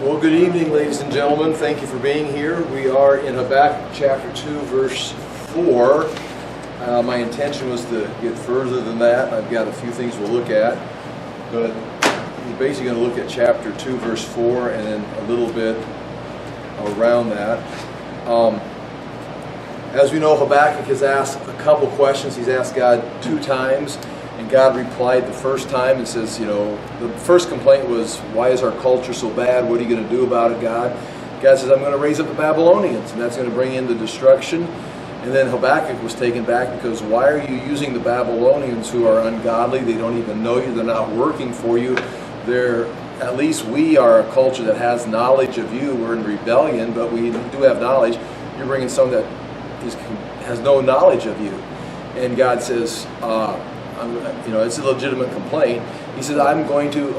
Well, good evening, ladies and gentlemen. Thank you for being here. We are in Habakkuk chapter 2, verse 4. My intention was to get further than that. I've got a few things we'll look at. But we're basically going to look at chapter 2, verse 4, and then a little bit around that. As we know, Habakkuk has asked a couple questions. He's asked God 2 times. And God replied the first time and says, the first complaint was, why is our culture so bad? What are you going to do about it, God? God says, I'm going to raise up the Babylonians, and that's going to bring in the destruction. And then Habakkuk was taken back because why are you using the Babylonians who are ungodly? They don't even know you. They're not working for you. At least we are a culture that has knowledge of you. We're in rebellion, but we do have knowledge. You're bringing someone that has no knowledge of you. And God says, it's a legitimate complaint. He says, I'm going to,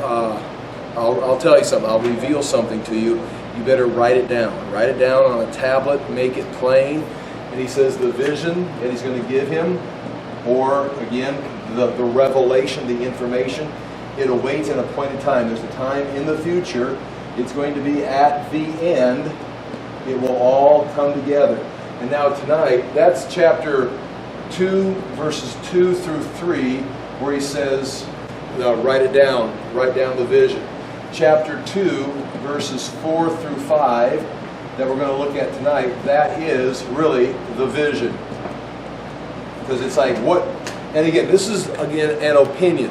I'll tell you something. I'll reveal something to you. You better write it down. Write it down on a tablet. Make it plain. And he says the vision that he's going to give him, or again, the revelation, the information, it awaits an appointed time. There's a time in the future. It's going to be at the end. It will all come together. And now tonight, that's chapter 2, verses 2 through 3, where he says, write it down. Write down the vision. Chapter 2, verses 4 through 5, that we're going to look at tonight, that is really the vision. Because it's like, what? And again, this is, an opinion.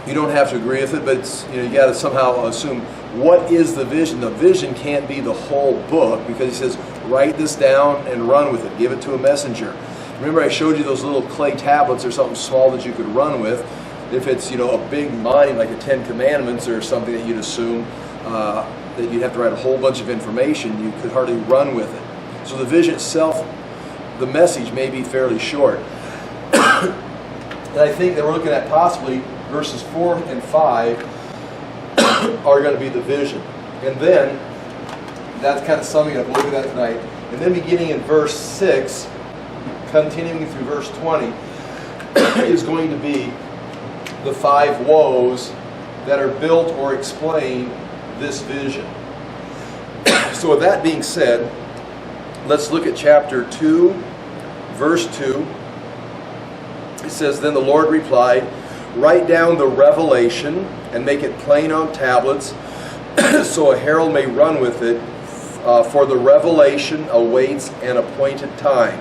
You don't have to agree with it, but it's, you got to somehow assume, what is the vision? The vision can't be the whole book, because he says, write this down and run with it. Give it to a messenger. Remember I showed you those little clay tablets or something small that you could run with. If it's, a big mind like the 10 Commandments or something that you'd assume that you'd have to write a whole bunch of information, you could hardly run with it. So the vision itself, the message may be fairly short. And I think that we're looking at possibly verses 4 and 5 are going to be the vision. And then, that's kind of summing it up. We'll look at that tonight. And then beginning in verse 6, continuing through verse 20, is going to be the 5 woes that are built or explain this vision. So with that being said, let's look at chapter 2, verse 2. It says, Then the Lord replied, Write down the revelation and make it plain on tablets, so a herald may run with it, for the revelation awaits an appointed time.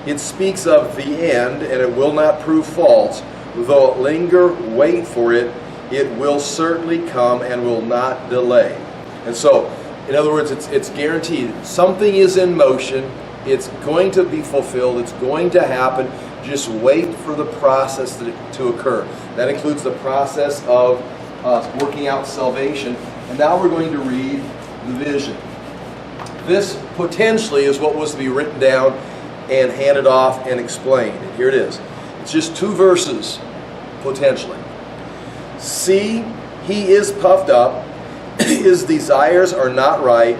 It speaks of the end, and it will not prove false. Though it linger, wait for it. It will certainly come and will not delay. And so, in other words, it's guaranteed. Something is in motion. It's going to be fulfilled. It's going to happen. Just wait for the process to occur. That includes the process of working out salvation. And now we're going to read the vision. This potentially is what was to be written down and handed off and explained. And here it is. It's just 2 verses, potentially. See, he is puffed up. His desires are not right,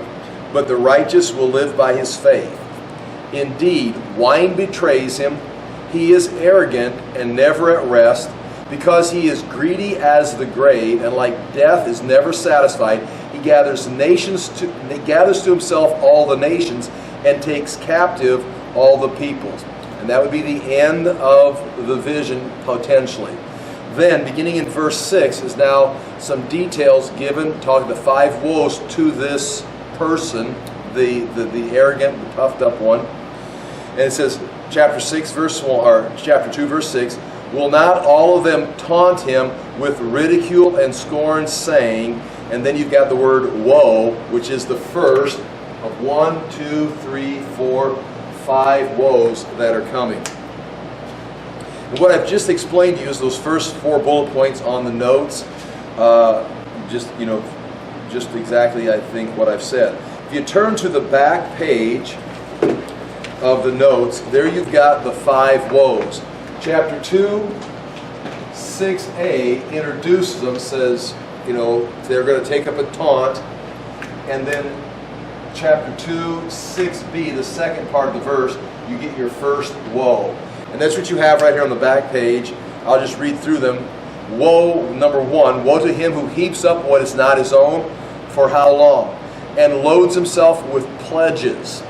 but the righteous will live by his faith. Indeed, wine betrays him. He is arrogant and never at rest, because he is greedy as the grave, and like death is never satisfied. He gathers to himself all the nations, and takes captive all the peoples. And that would be the end of the vision, potentially. Then, beginning in verse 6, is now some details given, talking the 5 woes to this person, the arrogant, the puffed up one. And it says, chapter 2, verse 6, Will not all of them taunt him with ridicule and scorn, saying, and then you've got the word woe, which is the first of 1, 2, 3, 4, 5 woes that are coming. And what I've just explained to you is those first 4 bullet points on the notes. Just exactly, I think, what I've said. If you turn to the back page of the notes, there you've got the 5 woes. Chapter 2, 6a introduces them, says, they're going to take up a taunt. And then chapter 2, 6b, the second part of the verse, you get your first woe. And that's what you have right here on the back page. I'll just read through them. Woe, number one, woe to him who heaps up what is not his own. For how long? And loads himself with pledges.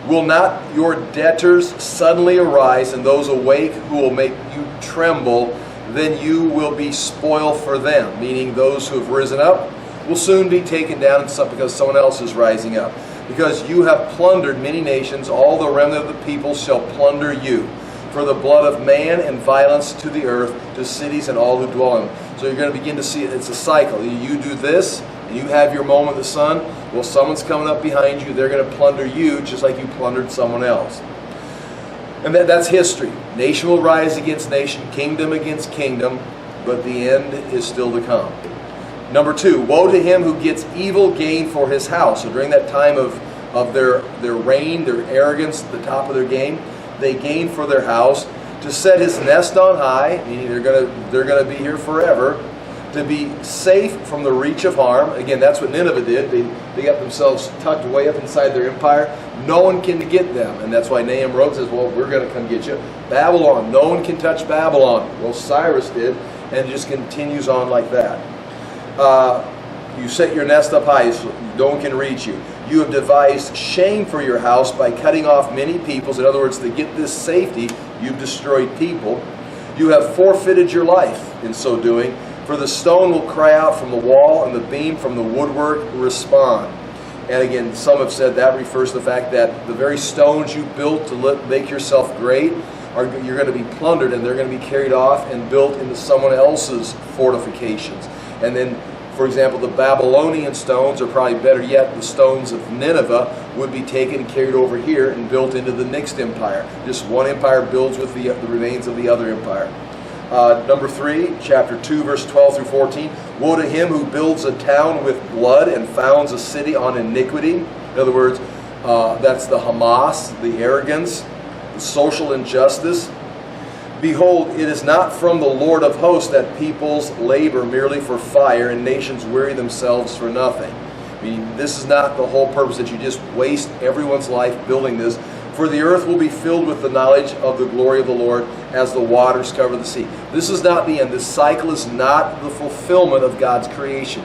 Will not your debtors suddenly arise, and those awake who will make you tremble? Then you will be spoil for them, meaning those who have risen up will soon be taken down because someone else is rising up. Because you have plundered many nations, all the remnant of the people shall plunder you. For the blood of man and violence to the earth, to cities and all who dwell in them. So you're going to begin to see it's a cycle. You do this, and you have your moment in the sun. Well, someone's coming up behind you. They're going to plunder you just like you plundered someone else. And that's history. Nation will rise against nation, kingdom against kingdom, but the end is still to come. Number two, woe to him who gets evil gain for his house. So during that time of their reign, their arrogance, the top of their game, they gain for their house, to set his nest on high, meaning they're going to be here forever, to be safe from the reach of harm. Again, that's what Nineveh did. They got themselves tucked way up inside their empire. No one can get them. And that's why Nahum wrote, says, well, we're going to come get you. Babylon, no one can touch Babylon. Well, Cyrus did, and it just continues on like that. You set your nest up high, so no one can reach you. You have devised shame for your house by cutting off many peoples. In other words, to get this safety, you've destroyed people. You have forfeited your life in so doing. For the stone will cry out from the wall, and the beam from the woodwork respond. And again, some have said that refers to the fact that the very stones you built to make yourself great, you're going to be plundered, and they're going to be carried off and built into someone else's fortifications. And then, for example, the Babylonian stones, or probably better yet, the stones of Nineveh, would be taken and carried over here and built into the next empire. Just one empire builds with the remains of the other empire. Number 3, chapter 2, verse 12 through 14. Woe to him who builds a town with blood and founds a city on iniquity. In other words, that's the Hamas, the arrogance, the social injustice. Behold, it is not from the Lord of hosts that peoples labor merely for fire, and nations weary themselves for nothing. I mean, this is not the whole purpose, that you just waste everyone's life building this. For the earth will be filled with the knowledge of the glory of the Lord as the waters cover the sea. This is not the end. This cycle is not the fulfillment of God's creation.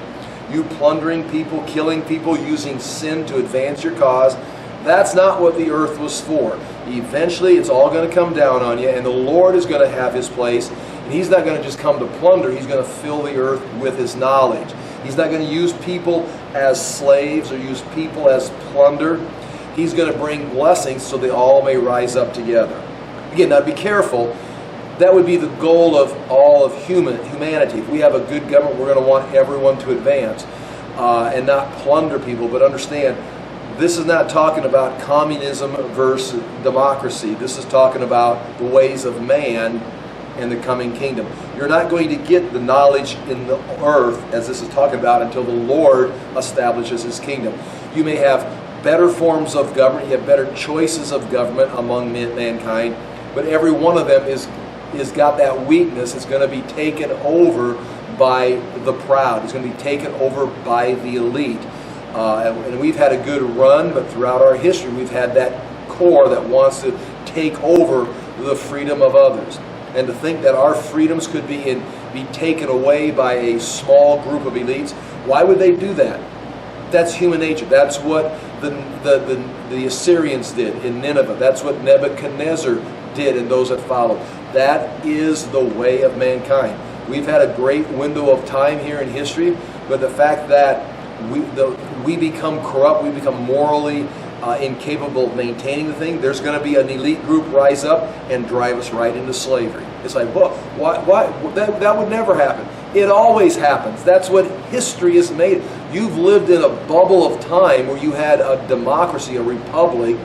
You plundering people, killing people, using sin to advance your cause, that's not what the earth was for. Eventually, it's all going to come down on you, and the Lord is going to have his place. And he's not going to just come to plunder. He's going to fill the earth with his knowledge. He's not going to use people as slaves or use people as plunder. He's going to bring blessings so they all may rise up together. Again, now be careful. That would be the goal of all of humanity. If we have a good government, we're going to want everyone to advance and not plunder people. But understand, this is not talking about communism versus democracy. This is talking about the ways of man and the coming kingdom. You're not going to get the knowledge in the earth, as this is talking about, until the Lord establishes his kingdom. You may have better forms of government, you have better choices of government among mankind, but every one of them is got that weakness. It's going to be taken over by the proud. It's going to be taken over by the elite. And we've had a good run, but throughout our history we've had that core that wants to take over the freedom of others. And to think that our freedoms could be taken away by a small group of elites, why would they do that? That's human nature. That's what the Assyrians did in Nineveh. That's what Nebuchadnezzar did and those that followed. That is the way of mankind. We've had a great window of time here in history, but the fact that we become corrupt, we become morally incapable of maintaining the thing, there's going to be an elite group rise up and drive us right into slavery. It's like, well, why? That would never happen. It always happens. That's what history is made. You've lived in a bubble of time where you had a democracy, a republic,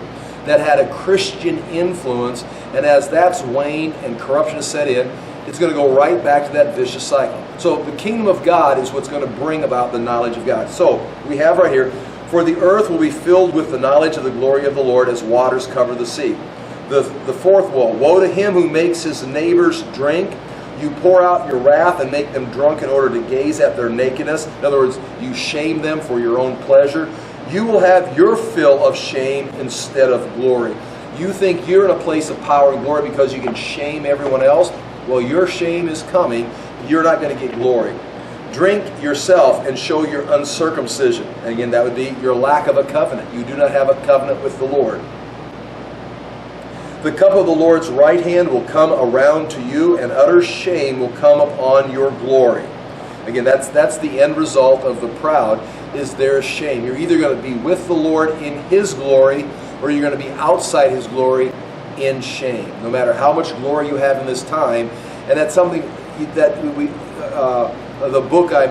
that had a Christian influence, and as that's waned and corruption has set in, it's going to go right back to that vicious cycle. So the kingdom of God is what's going to bring about the knowledge of God. So we have right here, for the earth will be filled with the knowledge of the glory of the Lord as waters cover the sea. The fourth woe to him who makes his neighbors drink. You pour out your wrath and make them drunk in order to gaze at their nakedness. In other words, you shame them for your own pleasure. You will have your fill of shame instead of glory. You think you're in a place of power and glory because you can shame everyone else? Well, your shame is coming you're not going to get glory. Drink yourself and show your uncircumcision. And again, that would be your lack of a covenant. You do not have a covenant with the Lord. The cup of the Lord's right hand will come around to you, and utter shame will come upon your glory. Again, that's the end result of the proud, is their shame. You're either going to be with the Lord in His glory, or you're going to be outside His glory in shame. No matter how much glory you have in this time. And that's something that the book I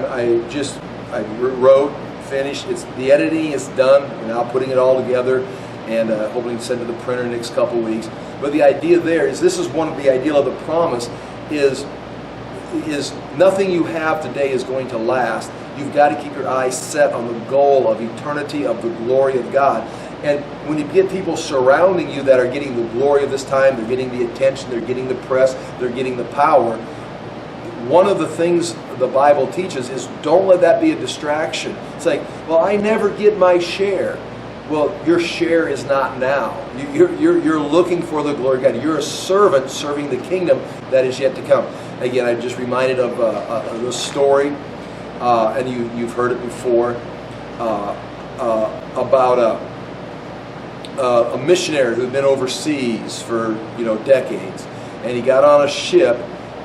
wrote, finished. The editing is done. We're now putting it all together and hoping to send it to the printer in the next couple weeks. But the idea there is, this is one of the idea of the promise, is nothing you have today is going to last. You've got to keep your eyes set on the goal of eternity, of the glory of God. And when you get people surrounding you that are getting the glory of this time, they're getting the attention, they're getting the press, they're getting the power, one of the things the Bible teaches is don't let that be a distraction. It's like, well, I never get my share. Well, your share is not now. You're looking for the glory of God. You're a servant serving the kingdom that is yet to come. Again, I'm just reminded of the story, and you've heard it before, about a missionary who had been overseas for decades, and he got on a ship.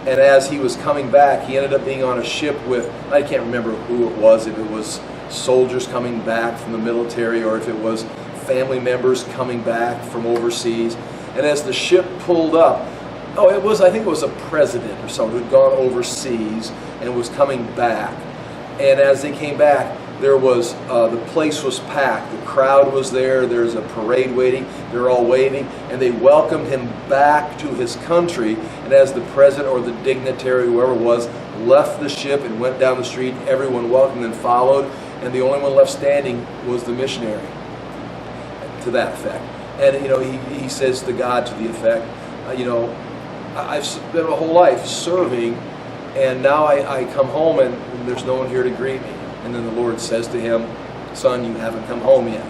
And as he was coming back, he ended up being on a ship with, I can't remember who it was, if it was soldiers coming back from the military or if it was family members coming back from overseas. And as the ship pulled up, I think it was a president or someone who had gone overseas and was coming back. And as they came back, there was the place was packed. The crowd was there. There's a parade waiting. They're all waving, and they welcomed him back to his country. And as the president or the dignitary, whoever it was, left the ship and went down the street, everyone welcomed and followed, and the only one left standing was the missionary. To that effect, and he says to God to the effect, I've spent my whole life serving, and now I come home and there's no one here to greet me. And then the Lord says to him, son, you haven't come home yet.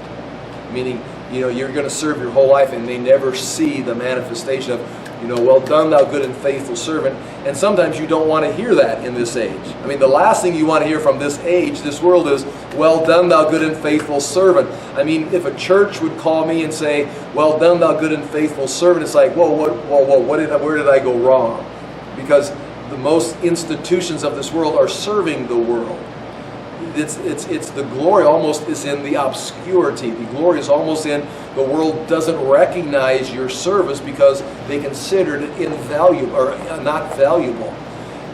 Meaning, you're going to serve your whole life and they never see the manifestation of, well done, thou good and faithful servant. And sometimes you don't want to hear that in this age. I mean, the last thing you want to hear from this age, this world, is, well done, thou good and faithful servant. I mean, if a church would call me and say, well done, thou good and faithful servant, it's like, whoa, where did I go wrong? Because the most institutions of this world are serving the world. It's the glory almost is in the obscurity. The glory is almost in the world doesn't recognize your service because they considered it invaluable or not valuable,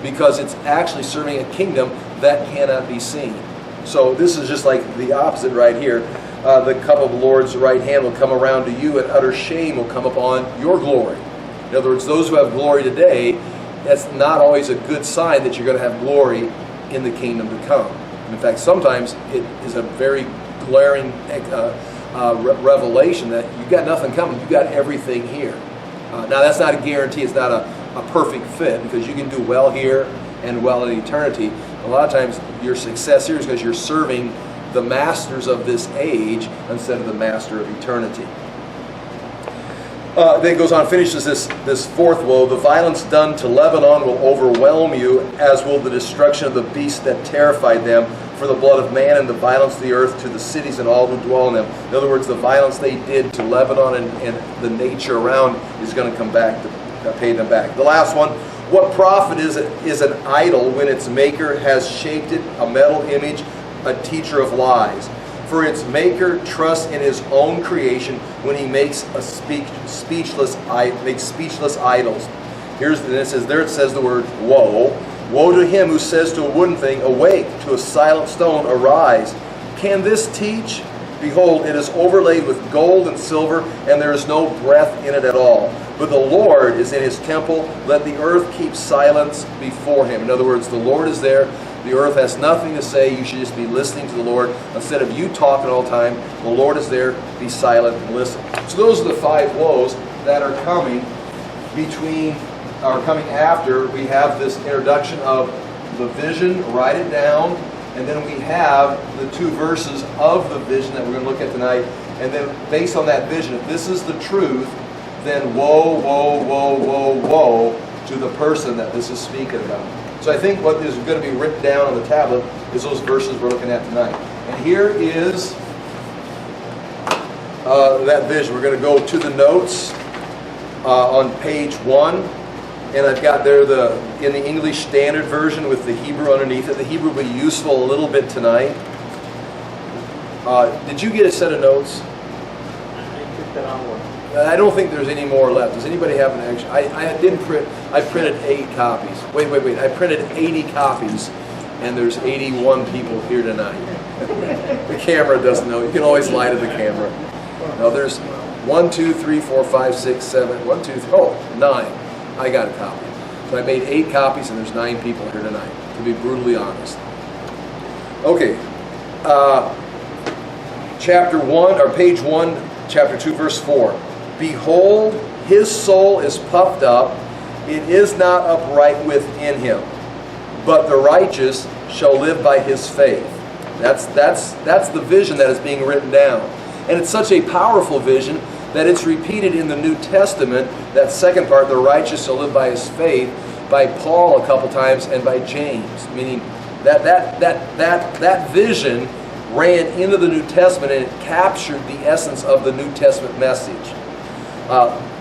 because it's actually serving a kingdom that cannot be seen. So this is just like the opposite right here. The cup of the Lord's right hand will come around to you, and utter shame will come upon your glory. In other words, those who have glory today, that's not always a good sign that you're going to have glory in the kingdom to come. In fact, sometimes it is a very glaring revelation that you've got nothing coming. You've got everything here. Now, that's not a guarantee. It's not a perfect fit, because you can do well here and well in eternity. A lot of times your success here is because you're serving the masters of this age instead of the master of eternity. Then it goes on, finishes this fourth woe. The violence done to Lebanon will overwhelm you, as will the destruction of the beasts that terrified them, for the blood of man and the violence of the earth to the cities and all who dwell in them. In other words, the violence they did to Lebanon and the nature around is going to come back to pay them back. The last one, what profit is an idol when its maker has shaped it, a metal image, a teacher of lies? For its maker trusts in his own creation when he makes speechless idols. It says the word woe. Woe to him who says to a wooden thing, awake, to a silent stone, arise. Can this teach? Behold, it is overlaid with gold and silver, and there is no breath in it at all. But the Lord is in his temple. Let the earth keep silence before him. In other words, the Lord is there. The earth has nothing to say. You should just be listening to the Lord. Instead of you talking all the time, the Lord is there. Be silent and listen. So those are the 5 woes that are coming after we have this introduction of the vision. Write it down. And then we have the 2 verses of the vision that we're going to look at tonight. And then based on that vision, if this is the truth, then woe, woe, woe, woe, woe to the person that this is speaking about. So So I think what is going to be written down on the tablet is those verses we're looking at tonight. And here is that vision. We're going to go to the notes on page 1. And I've got there in the English Standard Version with the Hebrew underneath it. The Hebrew will be useful a little bit tonight. Did you get a set of notes? I took that on one. I don't think there's any more left. Does anybody have an extra? I didn't print. I printed 8 copies. Wait. I printed 80 copies, and there's 81 people here tonight. The camera doesn't know. You can always lie to the camera. Now there's 1, 2, 3, 4, 5, 6, 7. 1, 2, 3. Oh, 9. I got a copy. So I made 8 copies, and there's 9 people here tonight, to be brutally honest. Okay. Chapter 1, or page 1, chapter 2, verse 4. Behold, his soul is puffed up, it is not upright within him, but the righteous shall live by his faith. That's the vision that is being written down. And it's such a powerful vision that it's repeated in the New Testament, that second part, the righteous shall live by his faith, by Paul a couple times and by James. Meaning that vision ran into the New Testament and it captured the essence of the New Testament message.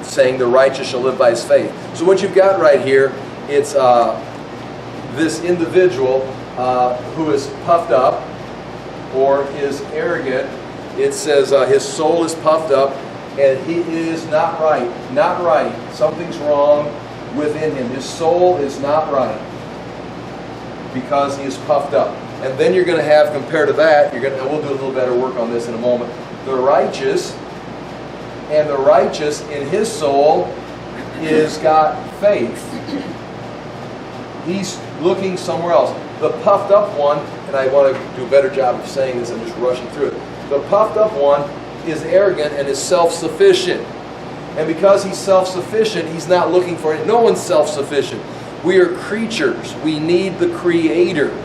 Saying the righteous shall live by his faith. So what you've got right here, it's this individual who is puffed up or is arrogant. It says his soul is puffed up and he is not right. Not right. Something's wrong within him. His soul is not right because he is puffed up. And then you're going to have, compared to that, we'll do a little better work on this in a moment, the righteous. And the righteous in his soul is got faith. He's looking somewhere else. The puffed up one, and I want to do a better job of saying this, I'm just rushing through it. The puffed up one is arrogant and is self-sufficient. And because he's self-sufficient, he's not looking for it. No one's self-sufficient. We are creatures. We need the Creator.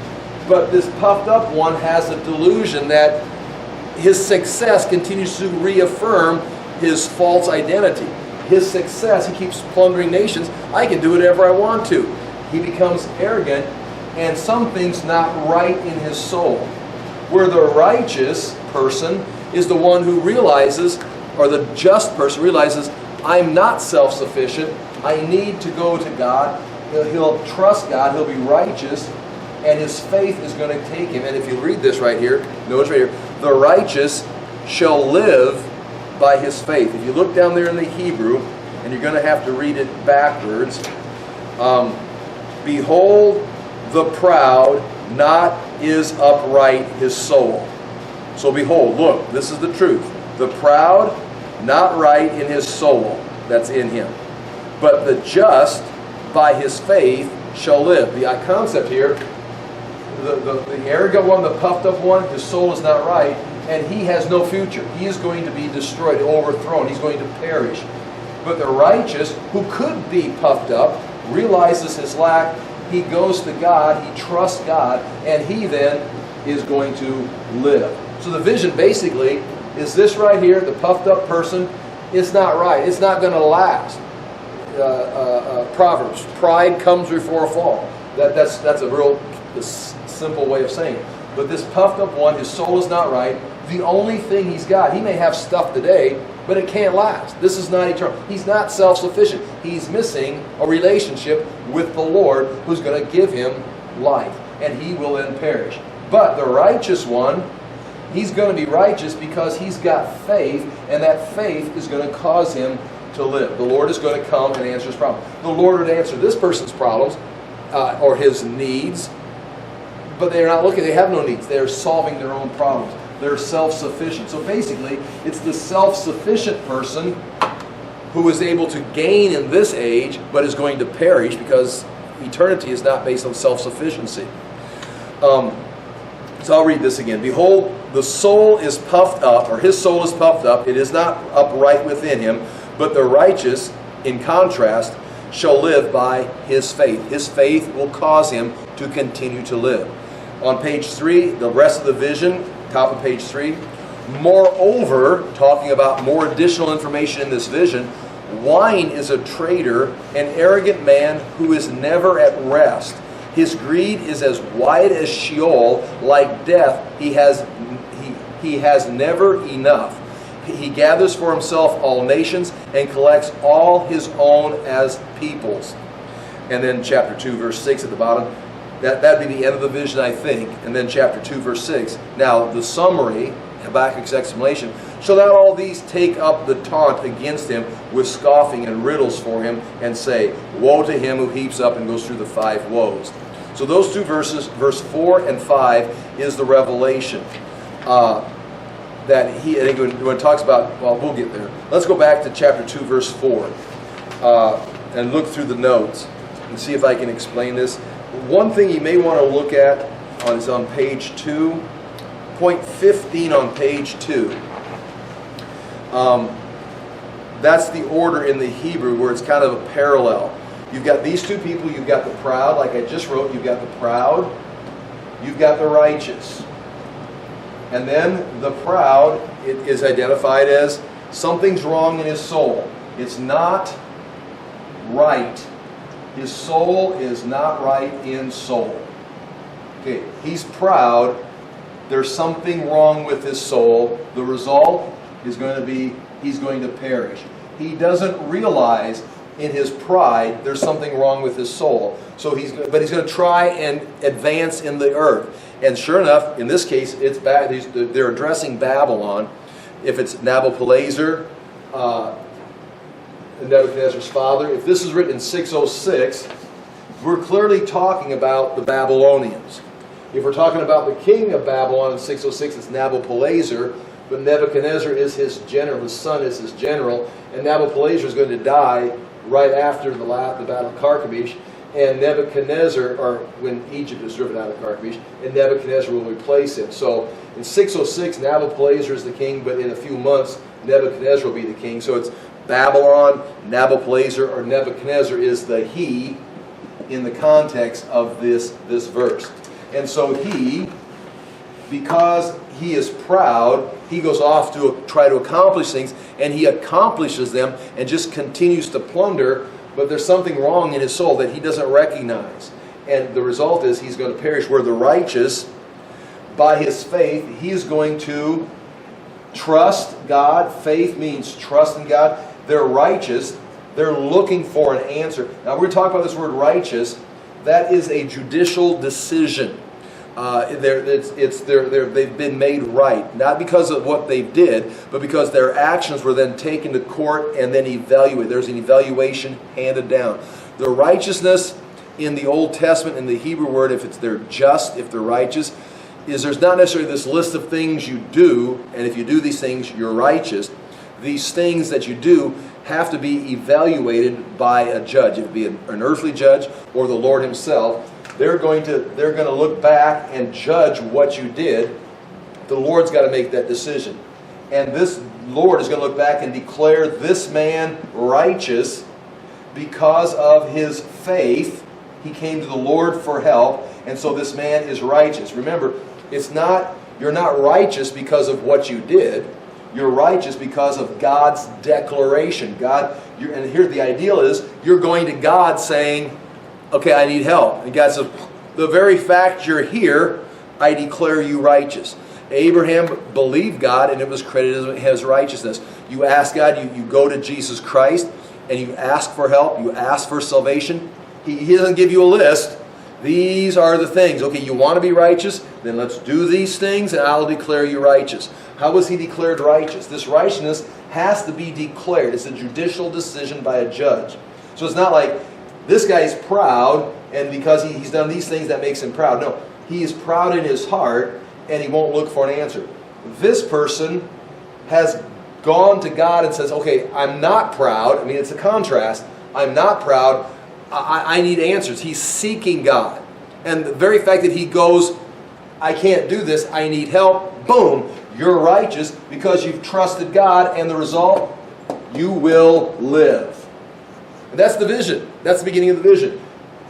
But this puffed up one has a delusion that his success continues to reaffirm his false identity. His success, he keeps plundering nations. I can do whatever I want to. He becomes arrogant, and something's not right in his soul. Where the righteous person is the one who realizes, or the just person realizes, I'm not self-sufficient. I need to go to God. He'll trust God. He'll be righteous, and his faith is going to take him. And if you read this right here, notice right here, the righteous shall live by his faith. If you look down there in the Hebrew, and you're going to have to read it backwards, behold, the proud not is upright his soul. So behold, look, this is the truth. The proud not right in his soul, that's in him. But the just by his faith shall live. The concept here, the arrogant one, the puffed up one, his soul is not right, and he has no future. He is going to be destroyed, overthrown. He's going to perish. But the righteous, who could be puffed up, realizes his lack. He goes to God. He trusts God. And he then is going to live. So the vision basically is this right here. The puffed up person is not right. It's not going to last. Proverbs, pride comes before a fall. That's a real simple way of saying it. But this puffed up one, his soul is not right. The only thing he's got, he may have stuff today, but it can't last. This is not eternal. He's not self-sufficient. He's missing a relationship with the Lord who's going to give him life. And he will then perish. But the righteous one, he's going to be righteous because he's got faith, and that faith is going to cause him to live. The Lord is going to come and answer his problem. The Lord would answer this person's problems or his needs, but they're not looking. They have no needs. They're solving their own problems. They're self-sufficient. So basically, it's the self-sufficient person who is able to gain in this age, but is going to perish because eternity is not based on self-sufficiency. So I'll read this again. Behold, the soul is puffed up, or his soul is puffed up. It is not upright within him, but the righteous, in contrast, shall live by his faith. His faith will cause him to continue to live. On page 3, the rest of the vision, top of page 3. Moreover, talking about more additional information in this vision, wine is a traitor, an arrogant man who is never at rest, His greed is as wide as Sheol, like death. He has never enough. He gathers for himself all nations and collects all his own as peoples. And then chapter 2, verse 6 at the bottom. That'd be the end of the vision, I think. And then chapter 2, verse 6. Now, the summary, Habakkuk's explanation, shall not all these take up the taunt against him with scoffing and riddles for him, and say, woe to him who heaps up, and goes through the 5 woes. So those 2 verses, verse 4 and 5, is the revelation. That he, I think when it talks about, well, we'll get there. Let's go back to chapter 2, verse 4, and look through the notes and see if I can explain this. One thing you may want to look at is on page 2, point 15 on page 2. That's the order in the Hebrew where it's kind of a parallel. You've got these 2 people, you've got the proud, like I just wrote, you've got the proud, you've got the righteous. And then the proud, it is identified as something's wrong in his soul. It's not right. His soul is not right in soul. Okay, he's proud. There's something wrong with his soul. The result is going to be he's going to perish. He doesn't realize in his pride there's something wrong with his soul. So he's going to try and advance in the earth. And sure enough, in this case, it's bad. They're addressing Babylon. If it's Nabopolassar, Nebuchadnezzar's father, if this is written in 606, we're clearly talking about the Babylonians. If we're talking about the king of Babylon in 606, it's Nabopolassar, but Nebuchadnezzar is his general, his son is his general, and Nabopolassar is going to die right after the Battle of Carchemish, and Nebuchadnezzar, or when Egypt is driven out of Carchemish, and Nebuchadnezzar will replace him. So in 606, Nabopolassar is the king, but in a few months, Nebuchadnezzar will be the king. So it's Babylon, Nabopolassar, or Nebuchadnezzar is the he in the context of this verse. And so he, because he is proud, he goes off to try to accomplish things, and he accomplishes them and just continues to plunder, but there's something wrong in his soul that he doesn't recognize. And the result is he's going to perish. Where the righteous, by his faith, he is going to trust God. Faith means trust in God. They're righteous. They're looking for an answer. Now, we're going to talk about this word righteous. That is a judicial decision. They've been made right, not because of what they did, but because their actions were then taken to court and then evaluated. There's an evaluation handed down. The righteousness in the Old Testament, in the Hebrew word, if they're just, if they're righteous, is there's not necessarily this list of things you do, and if you do these things, you're righteous. These things that you do have to be evaluated by a judge. It would be an earthly judge or the Lord himself. They're going to look back and judge what you did. The Lord's got to make that decision. And this Lord is going to look back and declare this man righteous because of his faith. He came to the Lord for help, and so this man is righteous. Remember, you're not righteous because of what you did. You're righteous because of God's declaration. And here the ideal is, you're going to God saying, okay, I need help. And God says, the very fact you're here, I declare you righteous. Abraham believed God, and it was credited as righteousness. You ask God, you go to Jesus Christ, and you ask for help, you ask for salvation. He doesn't give you a list. These are the things. Okay, you want to be righteous? Then let's do these things, and I'll declare you righteous. How was he declared righteous? This righteousness has to be declared. It's a judicial decision by a judge. So it's not like, this guy's proud, and because he's done these things, that makes him proud. No, he is proud in his heart, and he won't look for an answer. This person has gone to God and says, okay, I'm not proud. I mean, it's a contrast. I'm not proud. I need answers. He's seeking God. And the very fact that he goes, I can't do this, I need help, boom, you're righteous because you've trusted God, and the result, you will live. And that's the vision. That's the beginning of the vision.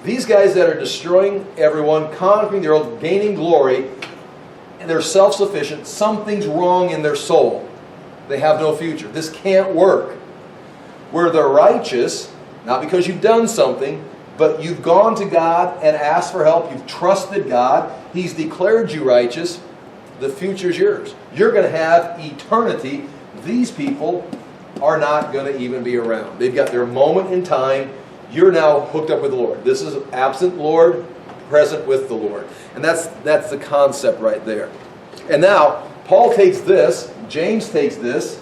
These guys that are destroying everyone, conquering the world, gaining glory, and they're self-sufficient, something's wrong in their soul. They have no future. This can't work. Where they're righteous, not because you've done something, But you've gone to God and asked for help. You've trusted God. He's declared you righteous. The future's yours. You're going to have eternity. These people are not going to even be around. They've got their moment in time. You're now hooked up with the Lord. This is absent Lord, present with the Lord. And that's the concept right there. And now, Paul takes this, James takes this,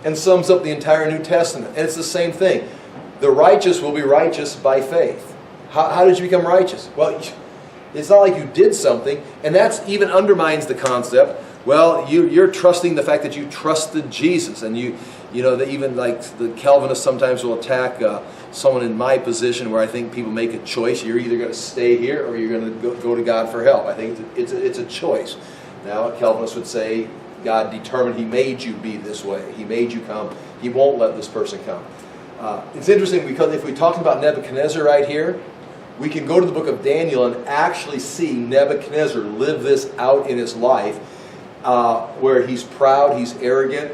and sums up the entire New Testament. And it's the same thing. The righteous will be righteous by faith. How did you become righteous? Well, it's not like you did something, and that even undermines the concept. Well, you're trusting the fact that you trusted Jesus, and you know that even like the Calvinists sometimes will attack someone in my position where I think people make a choice. You're either going to stay here or you're going to go to God for help. I think it's a choice. Now, Calvinists would say God determined He made you be this way. He made you come. He won't let this person come. It's interesting because if we talk about Nebuchadnezzar right here, we can go to the book of Daniel and actually see Nebuchadnezzar live this out in his life, where he's proud, he's arrogant.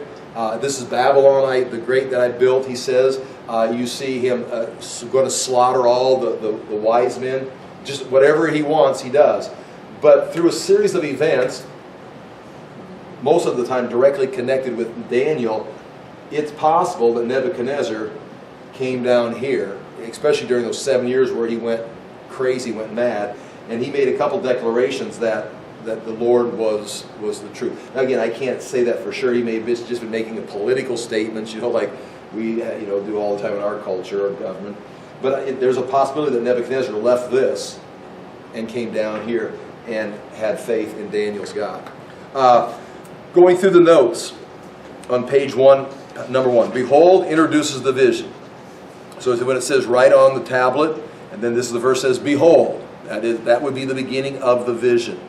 This is Babylon, the great that I built, he says. You see him going to slaughter all the wise men. Just whatever he wants, he does. But through a series of events, most of the time directly connected with Daniel, it's possible that Nebuchadnezzar came down here, especially during those 7 years where he went crazy, went mad, and he made a couple declarations that the Lord was the truth. Now again, I can't say that for sure. He may have just been making a political statements, like we do all the time in our culture or government. But there's a possibility that Nebuchadnezzar left this and came down here and had faith in Daniel's God. Going through the notes on page 1, number 1, behold introduces the vision. So when it says right on the tablet, and then the verse says behold, that would be the beginning of the vision.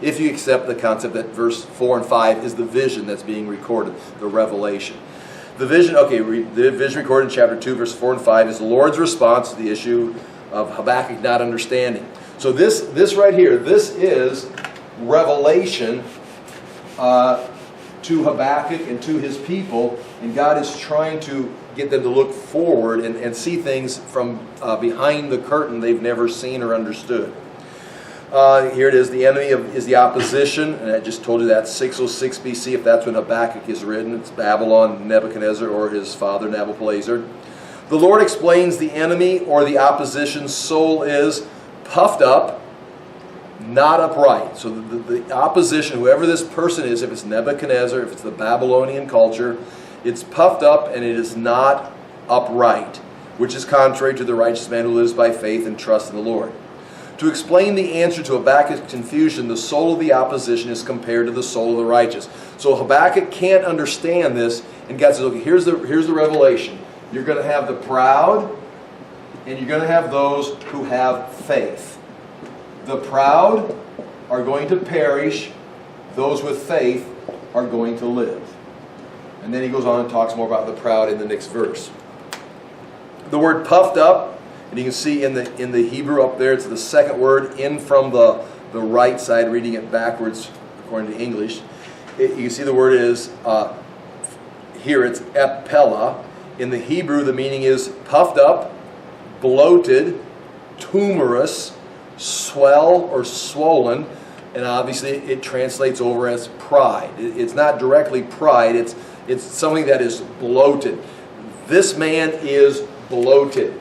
If you accept the concept that verse 4 and 5 is the vision that's being recorded, the revelation. The vision, the vision recorded in chapter 2, verse 4 and 5 is the Lord's response to the issue of Habakkuk not understanding. So this right here, this is revelation to Habakkuk and to his people, and God is trying to get them to look forward and see things from behind the curtain they've never seen or understood. Here it is. The enemy is the opposition, and I just told you that 606 BC, if that's when Habakkuk is written. It's Babylon, Nebuchadnezzar, or his father Nabopolassar. The Lord explains the enemy or the opposition's soul is puffed up, not upright. So the opposition, whoever this person is, if it's Nebuchadnezzar, if it's the Babylonian culture, it's puffed up and it is not upright, which is contrary to the righteous man who lives by faith and trust in the Lord. To explain the answer to Habakkuk's confusion, the soul of the opposition is compared to the soul of the righteous. So Habakkuk can't understand this, and God says, okay, here's the revelation. You're going to have the proud, and you're going to have those who have faith. The proud are going to perish. Those with faith are going to live. And then he goes on and talks more about the proud in the next verse. The word puffed up, and you can see in the Hebrew up there, it's the second word in from the right side, reading it backwards according to English. You can see the word is, here it's epela. In the Hebrew, the meaning is puffed up, bloated, tumorous, swell or swollen, and obviously it translates over as pride. It's not directly pride, it's something that is bloated. This man is bloated.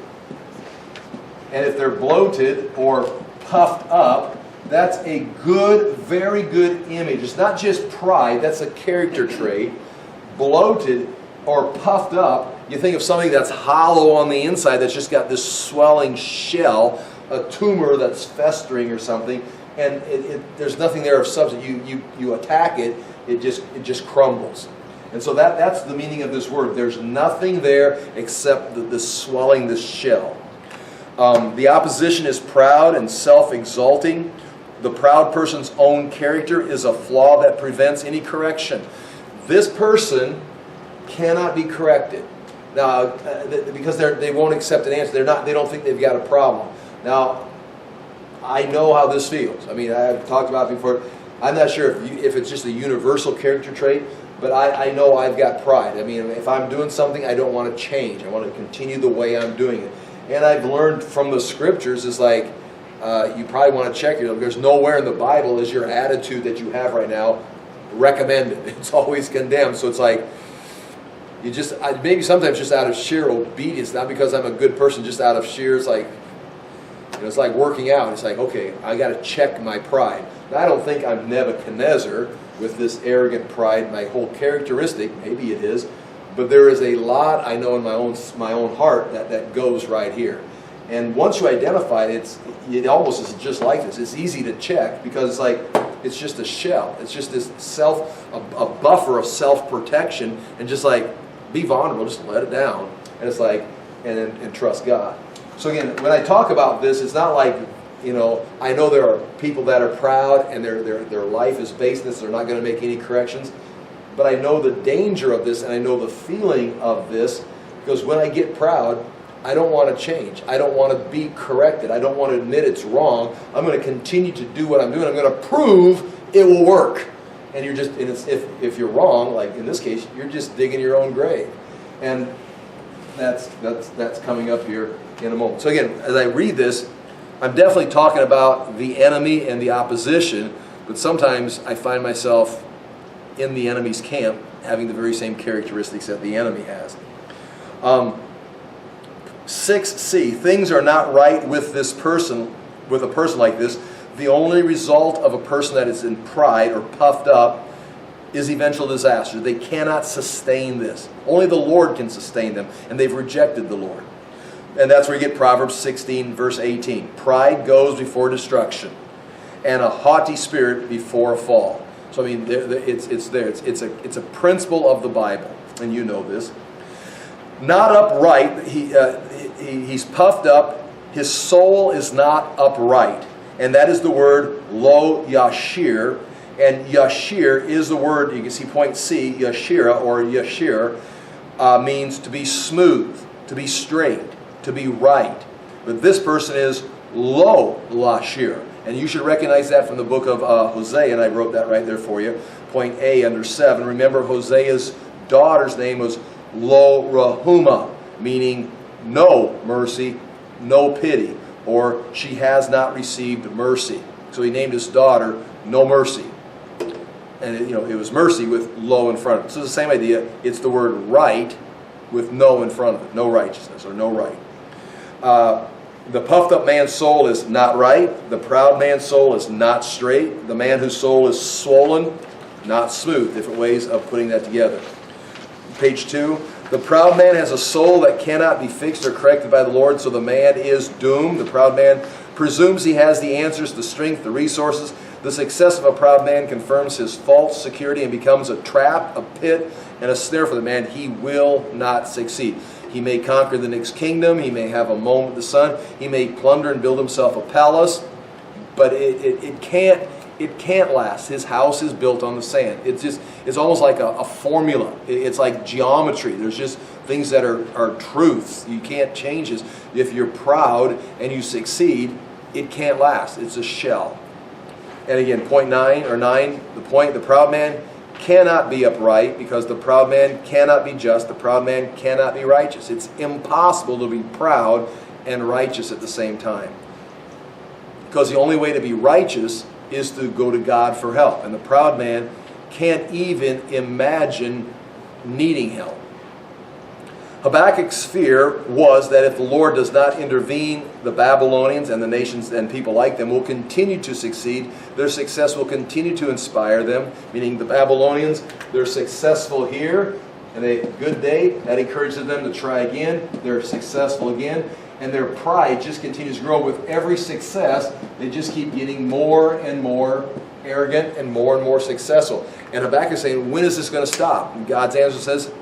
And if they're bloated or puffed up, that's a good, very good image. It's not just pride, that's a character trait. Bloated or puffed up, you think of something that's hollow on the inside, that's just got this swelling shell, a tumor that's festering or something, and there's nothing there of substance. You attack it, it just crumbles. And so that's the meaning of this word. There's nothing there except the swelling, this shell. The opposition is proud and self-exalting. The proud person's own character is a flaw that prevents any correction. This person cannot be corrected. Now, because they won't accept an answer. They don't think they've got a problem. Now, I know how this feels. I mean, I've talked about it before. I'm not sure if it's just a universal character trait, but I know I've got pride. I mean, if I'm doing something, I don't want to change. I want to continue the way I'm doing it. And I've learned from the scriptures is like, you probably want to check yourself. There's nowhere in the Bible is your attitude that you have right now recommended. It's always condemned. So it's like, you just, maybe sometimes just out of sheer obedience, not because I'm a good person, just out of sheer, it's like, it's like working out. It's like, okay, I got to check my pride. Now, I don't think I'm Nebuchadnezzar with this arrogant pride, my whole characteristic. Maybe it is, but there is a lot I know in my own heart that goes right here. And once you identify it, it almost is just like this. It's easy to check because it's like it's just a shell. It's just this a buffer of self-protection, and just like be vulnerable, just let it down, and it's like and trust God. So again, when I talk about this, it's not like, I know there are people that are proud and their life is based on this. They're not going to make any corrections. But I know the danger of this, and I know the feeling of this, because when I get proud, I don't want to change. I don't want to be corrected. I don't want to admit it's wrong. I'm going to continue to do what I'm doing. I'm going to prove it will work. And if you're wrong, like in this case, you're just digging your own grave. And that's coming up here in a moment. So again, as I read this, I'm definitely talking about the enemy and the opposition, but sometimes I find myself in the enemy's camp having the very same characteristics that the enemy has. 6c, things are not right with a person like this. The only result of a person that is in pride or puffed up is eventual disaster. They cannot sustain this. Only the Lord can sustain them, and they've rejected the Lord. And that's where you get Proverbs 16, verse 18. Pride goes before destruction, and a haughty spirit before a fall. So I mean, it's there. It's a principle of the Bible, and you know this. Not upright. He's puffed up. His soul is not upright, and that is the word lo yashir. And yashir is the word, you can see point C, yashira or yashir, means to be smooth, to be straight, to be right. But this person is lo lashir. And you should recognize that from the book of Hosea, and I wrote that right there for you. Point A under 7. Remember, Hosea's daughter's name was Lo Rahuma, meaning no mercy, no pity, or she has not received mercy. So he named his daughter No Mercy. And it was mercy with lo in front of it. So it's the same idea. It's the word right with no in front of it. No righteousness or no right. The puffed up man's soul is not right. The proud man's soul is not straight. The man whose soul is swollen, not smooth. Different ways of putting that together. Page 2. The proud man has a soul that cannot be fixed or corrected by the Lord, so the man is doomed. The proud man presumes he has the answers, the strength, the resources. The success of a proud man confirms his false security and becomes a trap, a pit, and a snare for the man. He will not succeed. He may conquer the next kingdom. He may have a moment with the sun. He may plunder and build himself a palace. But it can't last. His house is built on the sand. It's almost like a formula. It's like geometry. There's just things that are truths. You can't change this. If you're proud and you succeed, it can't last. It's a shell. And again, point 9, the proud man cannot be upright because the proud man cannot be just. The proud man cannot be righteous. It's impossible to be proud and righteous at the same time. Because the only way to be righteous is to go to God for help. And the proud man can't even imagine needing help. Habakkuk's fear was that if the Lord does not intervene, the Babylonians and the nations and people like them will continue to succeed. Their success will continue to inspire them, meaning the Babylonians, they're successful here, and a good day, that encourages them to try again. They're successful again, and their pride just continues to grow. With every success, they just keep getting more and more arrogant and more successful. And Habakkuk is saying, when is this going to stop? And God's answer says,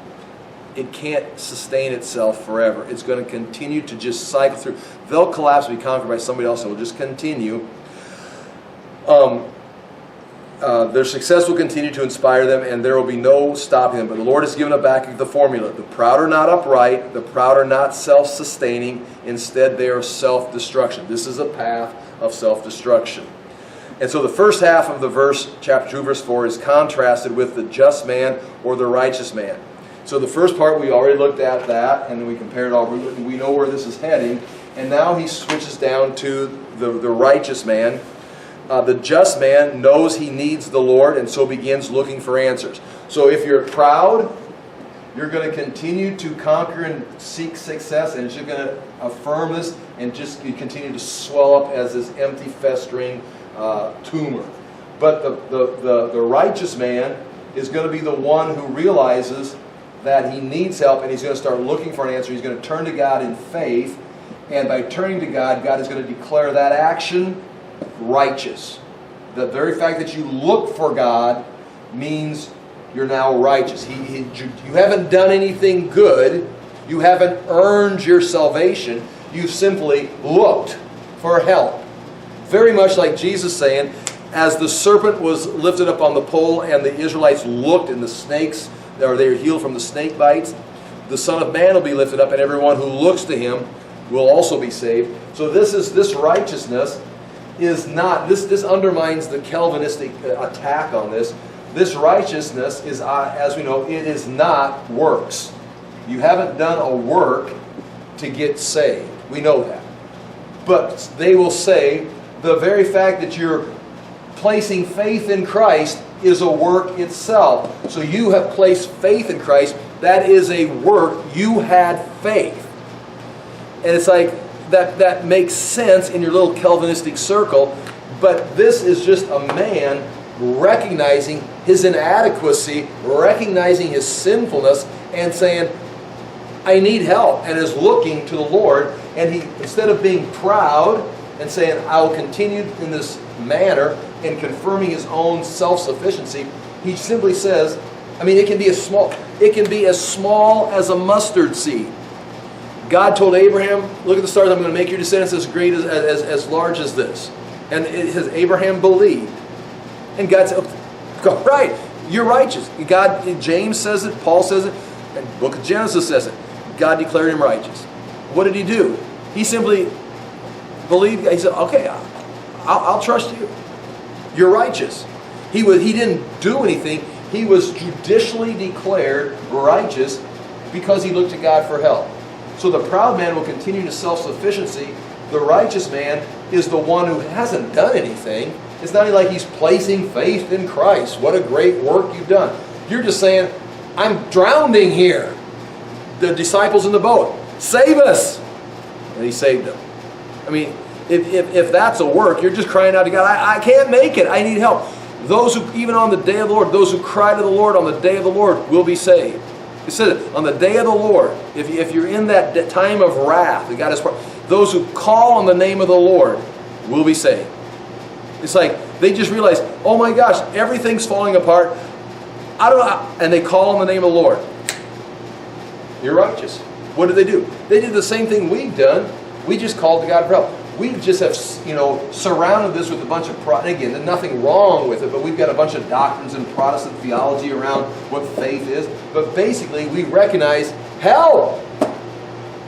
it can't sustain itself forever. It's going to continue to just cycle through. They'll collapse and be conquered by somebody else, and will just continue. Their success will continue to inspire them, and there will be no stopping them. But the Lord has given Habakkuk the formula. The proud are not upright. The proud are not self-sustaining. Instead, they are self-destruction. This is a path of self-destruction. And so the first half of the verse, chapter 2, verse 4, is contrasted with the just man or the righteous man. So the first part, we already looked at that, and we compared all. We know where this is heading. And now he switches down to the righteous man. The just man knows he needs the Lord and so begins looking for answers. So if you're proud, you're going to continue to conquer and seek success, and you're going to affirm this and just continue to swell up as this empty, festering tumor. But the righteous man is going to be the one who realizes that he needs help, and he's going to start looking for an answer. He's going to turn to God in faith, and by turning to God, God is going to declare that action righteous. The very fact that you look for God means you're now righteous. You haven't done anything good. You haven't earned your salvation. You've simply looked for help. Very much like Jesus saying, as the serpent was lifted up on the pole and the Israelites looked and the snakes, or they were healed from the snake bites, the Son of Man will be lifted up and everyone who looks to him will also be saved. So this righteousness is not, this undermines the Calvinistic attack on this. This righteousness is, as we know, it is not works. You haven't done a work to get saved. We know that. But they will say the very fact that you're placing faith in Christ is a work itself. So you have placed faith in Christ. That is a work. You had faith. And it's like, that makes sense in your little Calvinistic circle. But this is just a man recognizing his inadequacy, recognizing his sinfulness, and saying, I need help, and is looking to the Lord. And he, instead of being proud and saying, I will continue in this manner, and confirming his own self-sufficiency, he simply says, it can be as small as a mustard seed. God told Abraham, look at the stars, I'm going to make your descendants as great as large as this. And Abraham believed. And God said, oh, right, you're righteous. God, James says it, Paul says it, and the book of Genesis says it. God declared him righteous. What did he do? He simply believed. He said, okay, I'll trust you. You're righteous. He didn't do anything. He was judicially declared righteous because he looked to God for help. So the proud man will continue to self-sufficiency. The righteous man is the one who hasn't done anything. It's not like he's placing faith in Christ. What a great work you've done. You're just saying, I'm drowning here. The disciples in the boat, save us. And he saved them. If that's a work, you're just crying out to God, I can't make it. I need help. Those who, even on the day of the Lord, those who cry to the Lord on the day of the Lord will be saved. It says it, on the day of the Lord, if you're in that time of wrath, that God has, those who call on the name of the Lord will be saved. It's like they just realize, oh my gosh, everything's falling apart. I don't know, and they call on the name of the Lord. You're righteous. What did they do? They did the same thing we've done. We just called to God for help. We just have, surrounded this with a bunch of, again, there's nothing wrong with it, but we've got a bunch of doctrines and Protestant theology around what faith is. But basically, we recognize, help!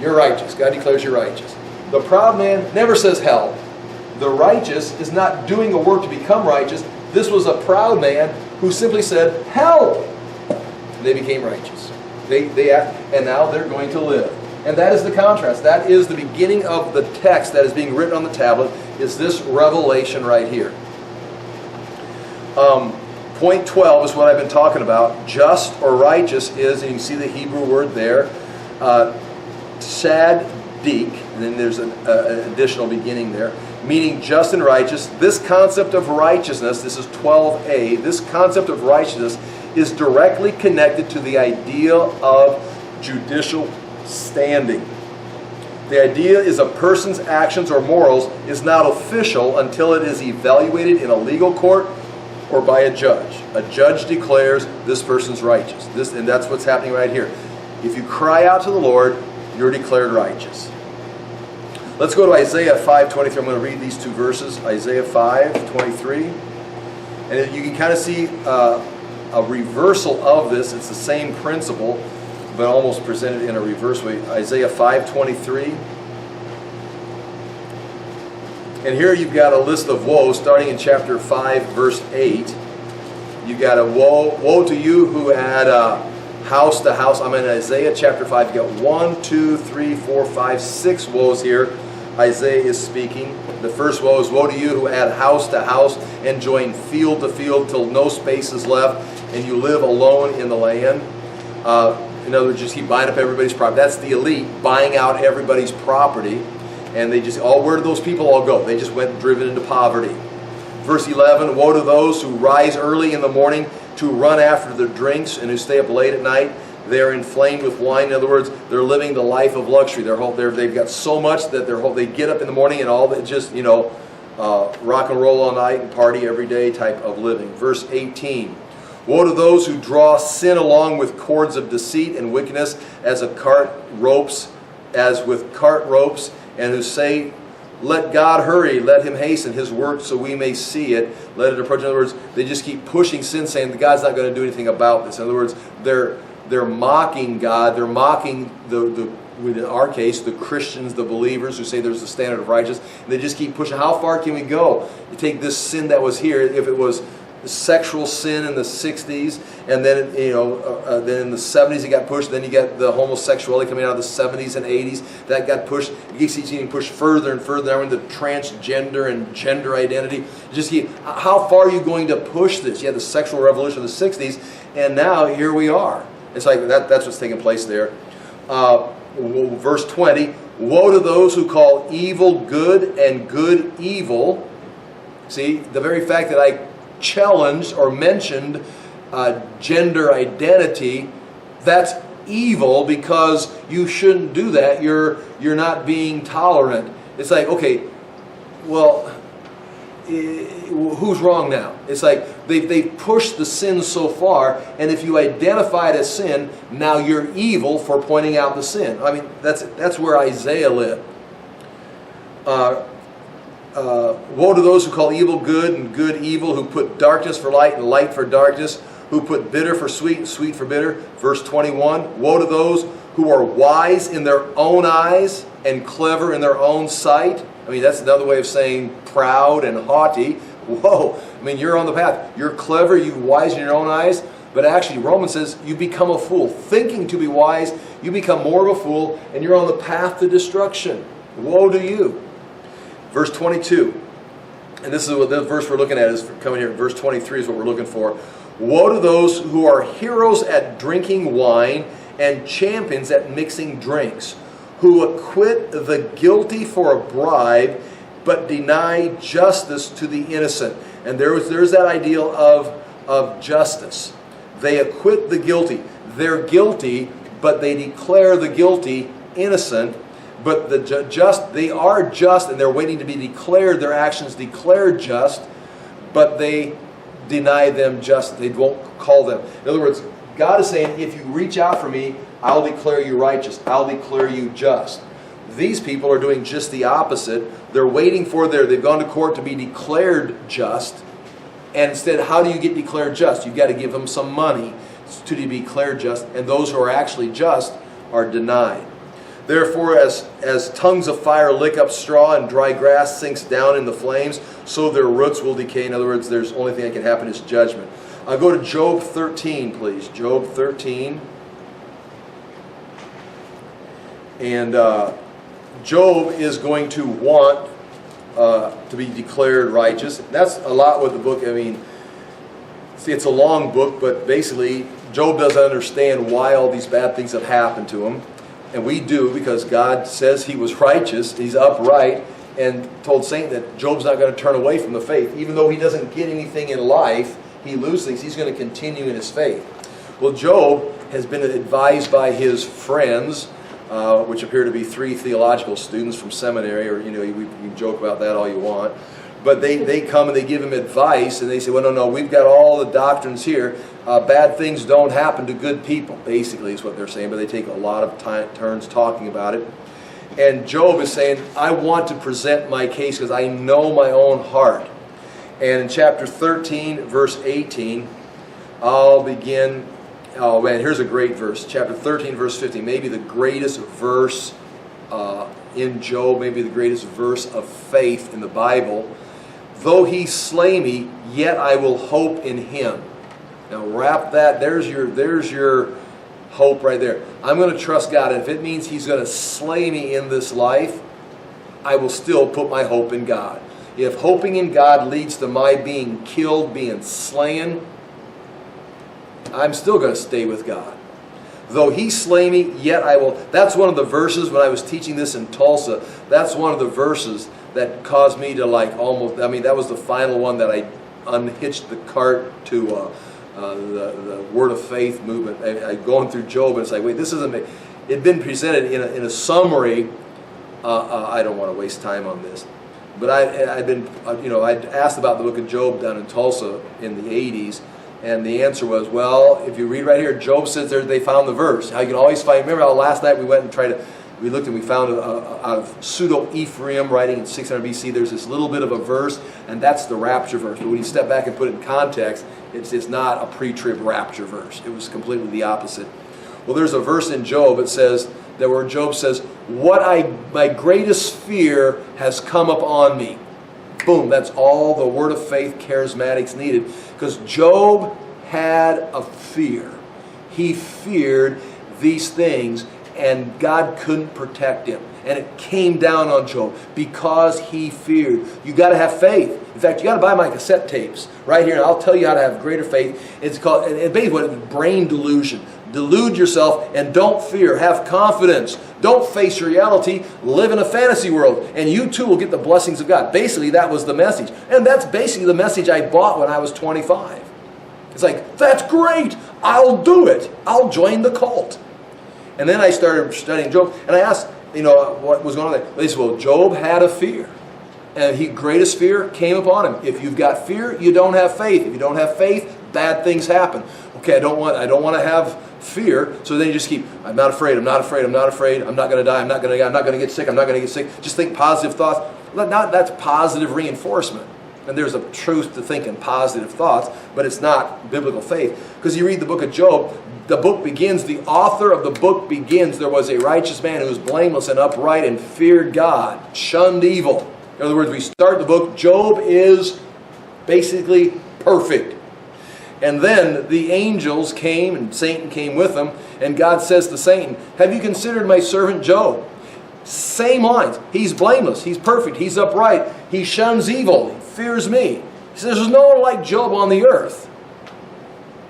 You're righteous. God declares you're righteous. The proud man never says help. The righteous is not doing a work to become righteous. This was a proud man who simply said, help! And they became righteous. And now they're going to live. And that is the contrast. That is the beginning of the text that is being written on the tablet, is this revelation right here. Point 12 is what I've been talking about. Just or righteous is, and you can see the Hebrew word there, tzaddik, and then there's an additional beginning there, meaning just and righteous. This concept of righteousness, this is 12a, this concept of righteousness is directly connected to the idea of judicial standing. The idea is a person's actions or morals is not official until it is evaluated in a legal court or by a judge. A judge declares this person's righteous. And that's what's happening right here. If you cry out to the Lord, you're declared righteous. Let's go to Isaiah 5:23. I'm going to read these two verses. Isaiah 5:23. And you can kind of see a reversal of this. It's the same principle, but almost presented in a reverse way. Isaiah 5:23. And here you've got a list of woes, starting in chapter 5, verse 8. You've got a woe to you who add house to house. I'm in Isaiah chapter 5. You've got 1, 2, 3, 4, 5, 6 woes here Isaiah is speaking. The first woe is, woe to you who add house to house and join field to field till no space is left, and you live alone in the land. In other words, just keep buying up everybody's property. That's the elite, buying out everybody's property. And they just, where do those people all go? They just went driven into poverty. Verse 11, woe to those who rise early in the morning to run after their drinks and who stay up late at night. They're inflamed with wine. In other words, they're living the life of luxury. They've got so much that they get up in the morning and all that, just, rock and roll all night and party every day type of living. Verse 18, woe to those who draw sin along with cords of deceit and wickedness as with cart ropes, and who say, let God hurry, let him hasten his work so we may see it. Let it approach. In other words, they just keep pushing sin, saying that God's not going to do anything about this. In other words, they're mocking God. They're mocking in our case, the Christians, the believers who say there's a standard of righteousness. And they just keep pushing. How far can we go? You take this sin that was here. If it was sexual sin in the 60s, and then then in the 70s it got pushed. Then you got the homosexuality coming out of the 70s and 80s. That got pushed. You keep getting pushed further and further. Now into transgender and gender identity. Just how far are you going to push this? You had the sexual revolution of the 60s, and now here we are. It's like that's what's taking place there. Verse 20, woe to those who call evil good and good evil. See, the very fact that I challenged or mentioned gender identity, that's evil, because you shouldn't do that. You're not being tolerant. It's like, okay, well, who's wrong now? It's like they've pushed the sin so far, and if you identify it as sin, now you're evil for pointing out the sin. I mean, that's where Isaiah lived. Woe to those who call evil good and good evil, who put darkness for light and light for darkness, who put bitter for sweet and sweet for bitter. Verse 21, woe to those who are wise in their own eyes and clever in their own sight. I mean, that's another way of saying proud and haughty. Whoa, I mean, you're on the path. You're clever, you're wise in your own eyes, but actually Romans says you become a fool. Thinking to be wise, you become more of a fool, and you're on the path to destruction. Woe to you. Verse 22, and this is what the verse we're looking at is coming here. Verse 23 is what we're looking for. Woe to those who are heroes at drinking wine and champions at mixing drinks, who acquit the guilty for a bribe, but deny justice to the innocent. And there's that ideal of justice. They acquit the guilty. They're guilty, but they declare the guilty innocent. But they are just, and they're waiting to be declared, their actions declared just, but they deny them just. They won't call them. In other words, God is saying, if you reach out for me, I'll declare you righteous. I'll declare you just. These people are doing just the opposite. They're waiting for they've gone to court to be declared just. And instead, how do you get declared just? You've got to give them some money to be declared just. And those who are actually just are denied. Therefore, as tongues of fire lick up straw and dry grass sinks down in the flames, so their roots will decay. In other words, there's only thing that can happen is judgment. I'll go to Job 13, please. Job 13. And Job is going to want to be declared righteous. That's a lot with the book. I mean, see, it's a long book, but basically, Job doesn't understand why all these bad things have happened to him. And we do, because God says he was righteous, he's upright, and told Satan that Job's not going to turn away from the faith. Even though he doesn't get anything in life, he loses things, he's going to continue in his faith. Well, Job has been advised by his friends, which appear to be 3 theological students from seminary, or you joke about that all you want. But they come and they give him advice, and they say, well, no, we've got all the doctrines here. Bad things don't happen to good people, basically is what they're saying, but they take a lot of turns talking about it. And Job is saying, I want to present my case because I know my own heart. And in chapter 13, verse 18, I'll begin. Oh man, here's a great verse. Chapter 13, verse 15, maybe the greatest verse in Job, maybe the greatest verse of faith in the Bible. Though he slay me, yet I will hope in him. Now wrap that, there's your hope right there. I'm going to trust God. If it means he's going to slay me in this life, I will still put my hope in God. If hoping in God leads to my being killed, being slain, I'm still going to stay with God. Though he slay me, yet I will. That's one of the verses when I was teaching this in Tulsa. That's one of the verses that caused me to that was the final one that I unhitched the cart to the Word of Faith movement. Going through Job, and it's like, wait, this isn't me. It'd been presented in a summary. I don't want to waste time on this. But I'd asked about the book of Job down in Tulsa in the 80s. And the answer was, well, if you read right here, Job says they found the verse. How you can always find. Remember how last night we went and we looked and we found out of Pseudo-Ephraim writing in 600 BC, there's this little bit of a verse, and that's the rapture verse. But when you step back and put it in context, it's not a pre-trib rapture verse. It was completely the opposite. Well, there's a verse in Job where Job says, my greatest fear has come upon me. Boom, that's all the Word of Faith charismatics needed. Because Job had a fear. He feared these things, and God couldn't protect him. And it came down on Job because he feared. You got to have faith. In fact, you got to buy my cassette tapes right here, and I'll tell you how to have greater faith. It's basically brain delusion. Delude yourself and don't fear. Have confidence. Don't face reality. Live in a fantasy world. And you too will get the blessings of God. Basically, that was the message. And that's basically the message I bought when I was 25. It's like, that's great. I'll do it. I'll join the cult. And then I started studying Job. And I asked, what was going on there? They said, well, Job had a fear. And greatest fear came upon him. If you've got fear, you don't have faith. If you don't have faith, bad things happen. Okay, I don't want to have fear, so then you just keep, I'm not afraid, I'm not afraid, I'm not afraid, I'm not going to die, I'm not going to get sick, I'm not going to get sick. Just think positive thoughts. That's positive reinforcement. And there's a truth to thinking positive thoughts, but it's not biblical faith. Because you read the book of Job, the author of the book begins, there was a righteous man who was blameless and upright and feared God, shunned evil. In other words, we start the book, Job is basically perfect. And then the angels came, and Satan came with them, and God says to Satan, have you considered my servant Job? Same lines. He's blameless, he's perfect, he's upright, he shuns evil, he fears me. He says, there's no one like Job on the earth.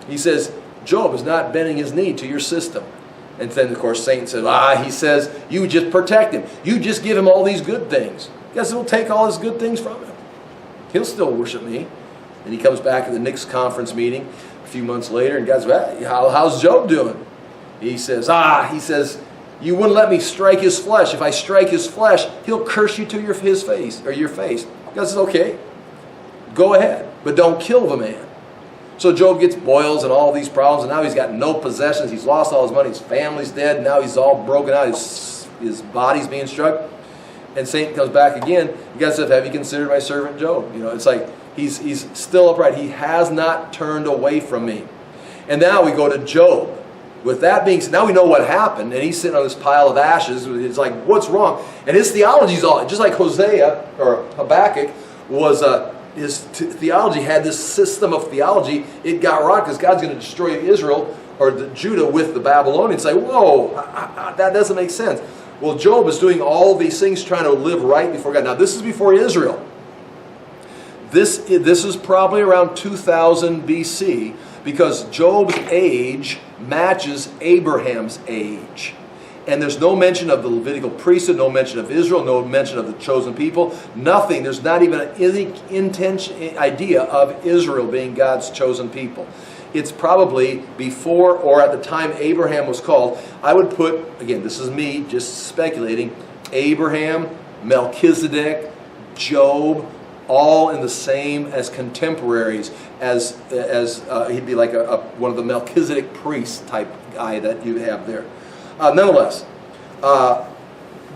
He says, Job is not bending his knee to your system. And then, of course, Satan says, he says, you just protect him. You just give him all these good things. Guess he'll take all his good things from him. He'll still worship me. And he comes back at the Knicks conference meeting a few months later, and God's like, how's Job doing? He says, you wouldn't let me strike his flesh. If I strike his flesh, he'll curse you to your face. God says, okay, go ahead, but don't kill the man. So Job gets boils and all these problems, and now he's got no possessions. He's lost all his money. His family's dead. And now he's all broken out. His body's being struck. And Satan comes back again. God says, have you considered my servant Job? It's like, He's still upright. He has not turned away from me. And now we go to Job. With that being said, now we know what happened. And he's sitting on this pile of ashes. It's like, what's wrong? And his theology's all, just like Hosea or Habakkuk was, his theology had this system of theology. It got wrong because God's going to destroy Israel or Judah with the Babylonians. Say, whoa, that doesn't make sense. Well, Job is doing all these things trying to live right before God. Now, this is before Israel. This is probably around 2000 BC because Job's age matches Abraham's age. And there's no mention of the Levitical priesthood, no mention of Israel, no mention of the chosen people, nothing. There's not even an idea of Israel being God's chosen people. It's probably before or at the time Abraham was called. I would put, again, this is me just speculating, Abraham, Melchizedek, Job, all in the same as contemporaries as he'd be like one of the Melchizedek priest type guy that you have there. Nonetheless,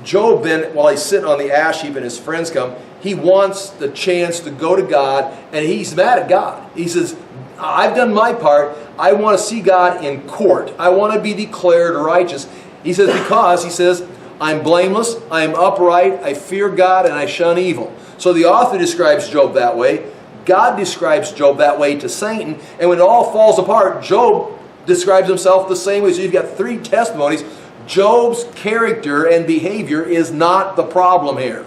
Job then, while he's sitting on the ash heap and his friends come, he wants the chance to go to God, and he's mad at God. He says, I've done my part. I want to see God in court. I want to be declared righteous. He says, I'm blameless, I am upright, I fear God, and I shun evil. So the author describes Job that way. God describes Job that way to Satan. And when it all falls apart, Job describes himself the same way. So you've got three testimonies. Job's character and behavior is not the problem here.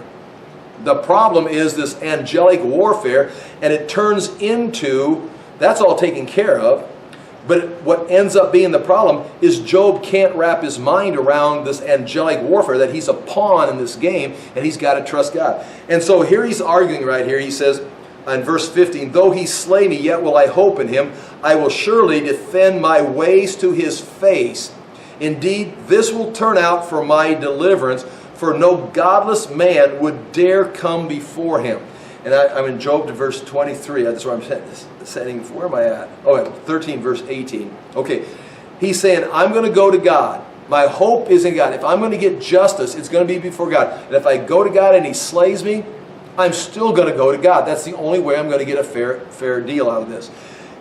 The problem is this angelic warfare, and it turns into, that's all taken care of. But what ends up being the problem is Job can't wrap his mind around this angelic warfare, that he's a pawn in this game, and he's got to trust God. And so here he's arguing right here. He says in verse 15, though he slay me, yet will I hope in him. I will surely defend my ways to his face. Indeed, this will turn out for my deliverance, for no godless man would dare come before him. And I'm in Job to verse 23. That's where I'm setting. Where am I at? Oh, 13, verse 18. Okay. He's saying, I'm going to go to God. My hope is in God. If I'm going to get justice, it's going to be before God. And if I go to God and he slays me, I'm still going to go to God. That's the only way I'm going to get a fair deal out of this.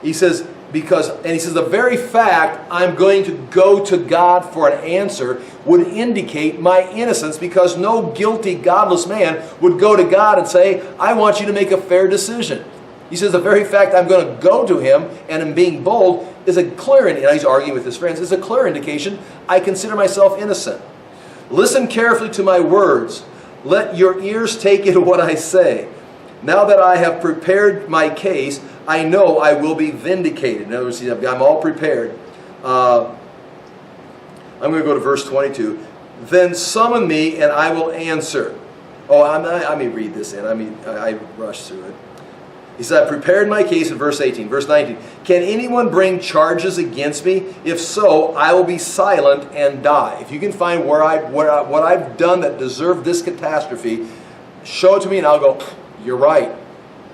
He says, the very fact I'm going to go to God for an answer would indicate my innocence, because no guilty, godless man would go to God and say, I want you to make a fair decision. He says the very fact I'm going to go to him and am being bold is a clear indication, he's arguing with his friends, is a clear indication I consider myself innocent. Listen carefully to my words. Let your ears take in what I say. Now that I have prepared my case, I know I will be vindicated. In other words, I'm all prepared. I'm going to go to verse 22. Then summon me and I will answer. I may read this in. I rushed through it. He said, I prepared my case in verse 18. Verse 19. Can anyone bring charges against me? If so, I will be silent and die. If you can find what I've done that deserved this catastrophe, show it to me and I'll go, you're right.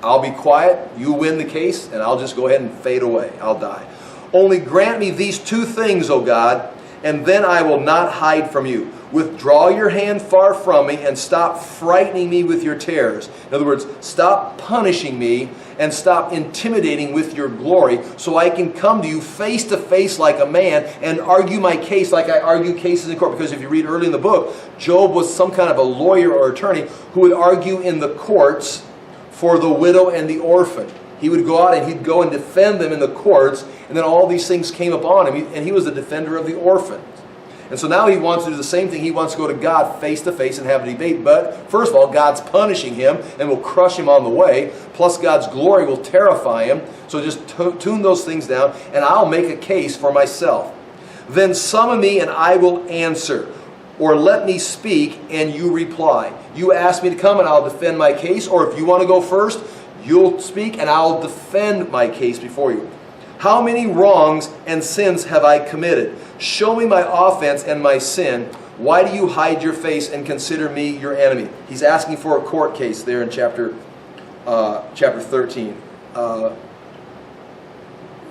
I'll be quiet, you win the case, and I'll just go ahead and fade away. I'll die. Only grant me these two things, O God, and then I will not hide from you. Withdraw your hand far from me and stop frightening me with your terrors. In other words, stop punishing me and stop intimidating with your glory, so I can come to you face to face like a man and argue my case like I argue cases in court. Because if you read early in the book, Job was some kind of a lawyer or attorney who would argue in the courts for the widow and the orphan. He would go out and he'd go and defend them in the courts, and then all these things came upon him, and he was the defender of the orphans. And so now he wants to do the same thing. He wants to go to God face to face and have a debate. But first of all, God's punishing him and will crush him on the way. Plus God's glory will terrify him. So just tune those things down, and I'll make a case for myself. Then summon me and I will answer. Or let me speak and you reply. You ask me to come and I'll defend my case. Or if you want to go first, you'll speak and I'll defend my case before you. How many wrongs and sins have I committed? Show me my offense and my sin. Why do you hide your face and consider me your enemy? He's asking for a court case there in chapter 13.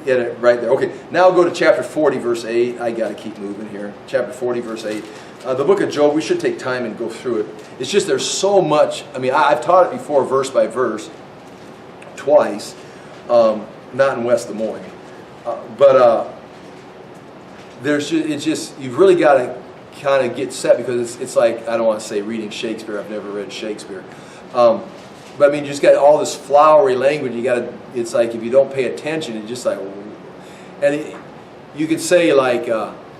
Get it right there. Okay, now go to chapter 40, verse 8. I got to keep moving here. Chapter 40, verse 8. The book of Job, we should take time and go through it. It's just there's so much. I've taught it before verse by verse twice, not in West Des Moines. You've really got to kind of get set, because it's like, I don't want to say reading Shakespeare. I've never read Shakespeare. But you just got all this flowery language. It's like if you don't pay attention, it's just like, you could say like,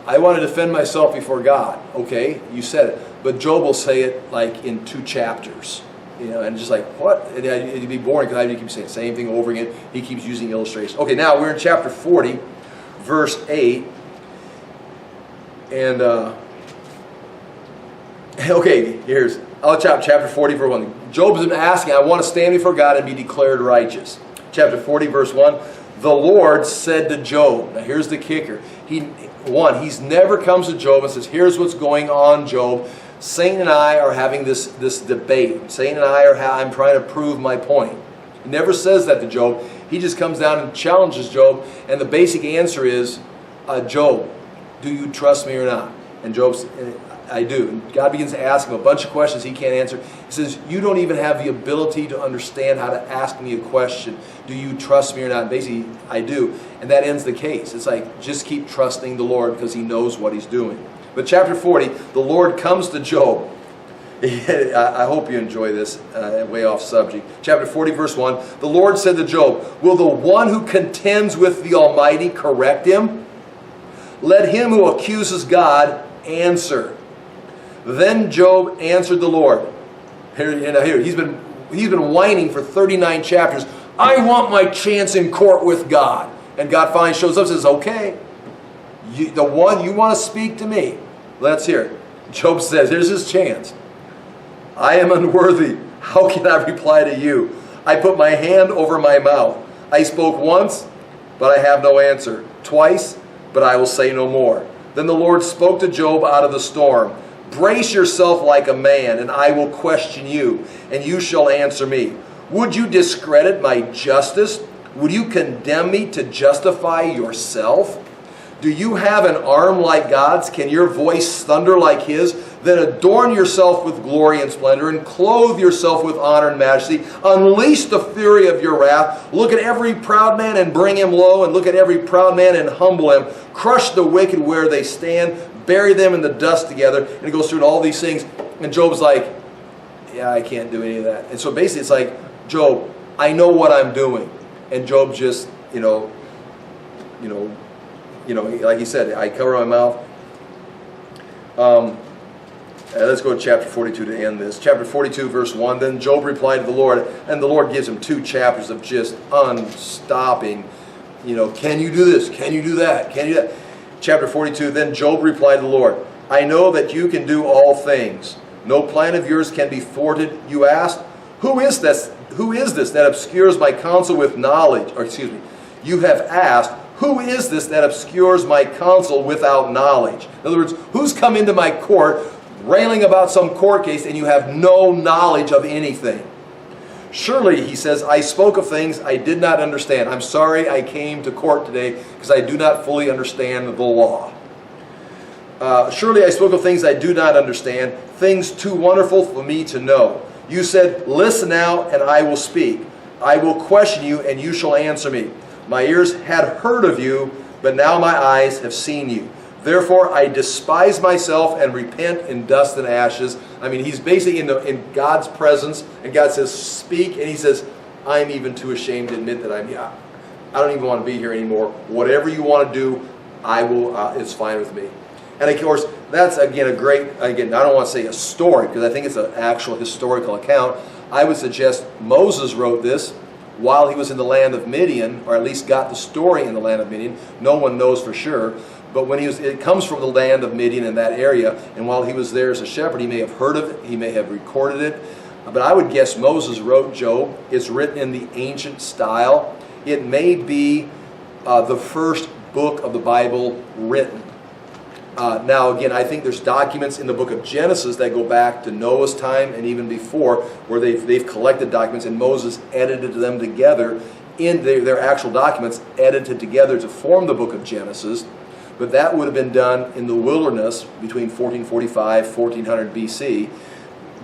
I want to defend myself before God. Okay, you said it. But Job will say it like in 2 chapters. And just like, what? It'd be boring because I keep saying the same thing over again. He keeps using illustrations. Okay, now we're in chapter 40, verse 8. And, here's chapter 40, verse 1. Job has been asking, I want to stand before God and be declared righteous. Chapter 40, verse 1. The Lord said to Job. Now here's the kicker. He's never comes to Job and says, here's what's going on, Job. Satan and I are having this debate. Satan and I'm trying to prove my point. He never says that to Job. He just comes down and challenges Job. And the basic answer is, Job, do you trust me or not? And Job says, I do. And God begins to ask him a bunch of questions he can't answer. He says, you don't even have the ability to understand how to ask me a question. Do you trust me or not? And basically, I do. And that ends the case. It's like, just keep trusting the Lord because he knows what he's doing. But chapter 40, the Lord comes to Job. I hope you enjoy this, way off subject. Chapter 40, verse 1. The Lord said to Job, will the one who contends with the Almighty correct him? Let him who accuses God answer. Then Job answered the Lord. Here, he's been whining for 39 chapters. I want my chance in court with God. And God finally shows up and says, okay, the one you want to speak to me, let's hear it. Job says, here's his chance. I am unworthy. How can I reply to you? I put my hand over my mouth. I spoke once, but I have no answer. Twice, but I will say no more. Then the Lord spoke to Job out of the storm. Brace yourself like a man, and I will question you, and you shall answer me. Would you discredit my justice? Would you condemn me to justify yourself? Do you have an arm like God's? Can your voice thunder like His? Then adorn yourself with glory and splendor, and clothe yourself with honor and majesty. Unleash the fury of your wrath. Look at every proud man and bring him low, and look at every proud man and humble him. Crush the wicked where they stand. Bury them in the dust together. And it goes through all these things. And Job's like, yeah, I can't do any of that. And so basically it's like, Job, I know what I'm doing. And Job just, like he said, I cover my mouth. Let's go to chapter 42 to end this. Chapter 42, verse 1. Then Job replied to the Lord, and the Lord gives him 2 chapters of just unstopping, can you do this? Can you do that? Can you do that? Chapter 42, then Job replied to the Lord, I know that you can do all things. No plan of yours can be thwarted. You asked, Who is this that obscures my counsel with knowledge? You have asked, who is this that obscures my counsel without knowledge? In other words, who's come into my court railing about some court case and you have no knowledge of anything? Surely, he says, I spoke of things I did not understand. I'm sorry I came to court today because I do not fully understand the law. Surely I spoke of things I do not understand, things too wonderful for me to know. You said, listen now and I will speak. I will question you and you shall answer me. My ears had heard of you, but now my eyes have seen you. Therefore I despise myself and repent in dust and ashes. I mean, he's basically in God's presence, and God says, speak, and he says, I'm even too ashamed to admit that I don't even want to be here anymore. Whatever you want to do, I will. It's fine with me. And of course, that's again a great, I don't want to say a story, because I think it's an actual historical account. I would suggest Moses wrote this while he was in the land of Midian, or at least got the story in the land of Midian. No one knows for sure. But when it comes from the land of Midian in that area, and while he was there as a shepherd, he may have heard of it, he may have recorded it. But I would guess Moses wrote Job. It's written in the ancient style. It may be the first book of the Bible written. Now again, I think there's documents in the book of Genesis that go back to Noah's time and even before, where they've collected documents and Moses edited them together in their actual documents, edited together to form the book of Genesis. But that would have been done in the wilderness between 1445, 1400 BC.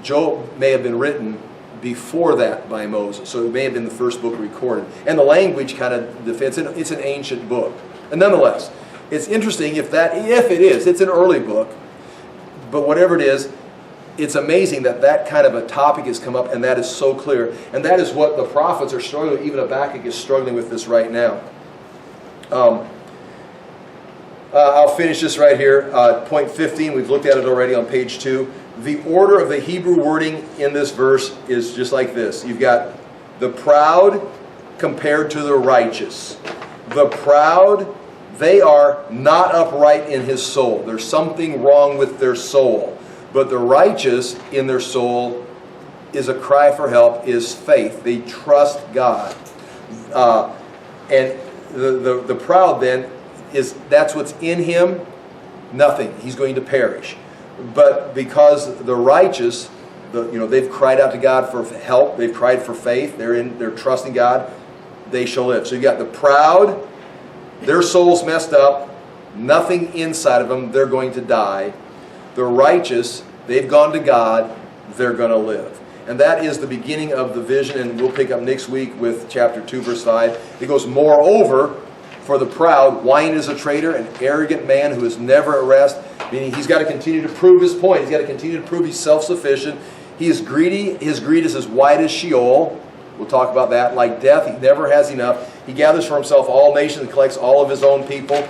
Job may have been written before that by Moses, so it may have been the first book recorded. And the language kind of defends it. It's an ancient book. And nonetheless, it's interesting if it is, it's an early book, but whatever it is, it's amazing that kind of a topic has come up, and that is so clear. And that is what the prophets are struggling with. Even Habakkuk is struggling with this right now. I'll finish this right here. Point 15, we've looked at it already on page 2. The order of the Hebrew wording in this verse is just like this. You've got the proud compared to the righteous. The proud, they are not upright in his soul. There's something wrong with their soul. But the righteous in their soul is a cry for help, is faith. They trust God. And the proud then, that's what's in him, nothing. He's going to perish. But because the righteous, they've cried out to God for help, they've cried for faith, they're trusting God, they shall live. So you got the proud, their soul's messed up, nothing inside of them, they're going to die. The righteous, they've gone to God, they're going to live. And that is the beginning of the vision, and we'll pick up next week with chapter 2, verse 5. It goes, moreover, for the proud, wine is a traitor, an arrogant man who is never at rest. Meaning he's got to continue to prove his point. He's got to continue to prove he's self-sufficient. He is greedy. His greed is as wide as Sheol. We'll talk about that. Like death, he never has enough. He gathers for himself all nations and collects all of his own people.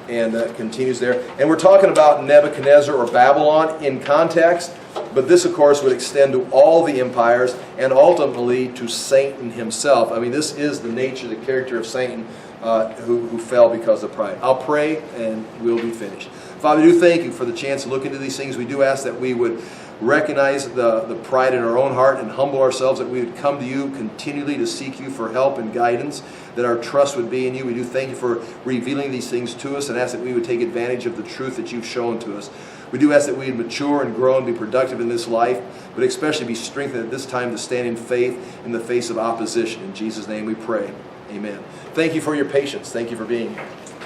And continues there. And we're talking about Nebuchadnezzar or Babylon in context. But this, of course, would extend to all the empires and ultimately to Satan himself. I mean, this is the nature, the character of Satan, who fell because of pride. I'll pray and we'll be finished. Father, we do thank you for the chance to look into these things. We do ask that we would recognize the pride in our own heart and humble ourselves, that we would come to you continually to seek you for help and guidance, that our trust would be in you. We do thank you for revealing these things to us and ask that we would take advantage of the truth that you've shown to us. We do ask that we would mature and grow and be productive in this life, but especially be strengthened at this time to stand in faith in the face of opposition. In Jesus' name we pray. Amen. Thank you for your patience. Thank you for being here.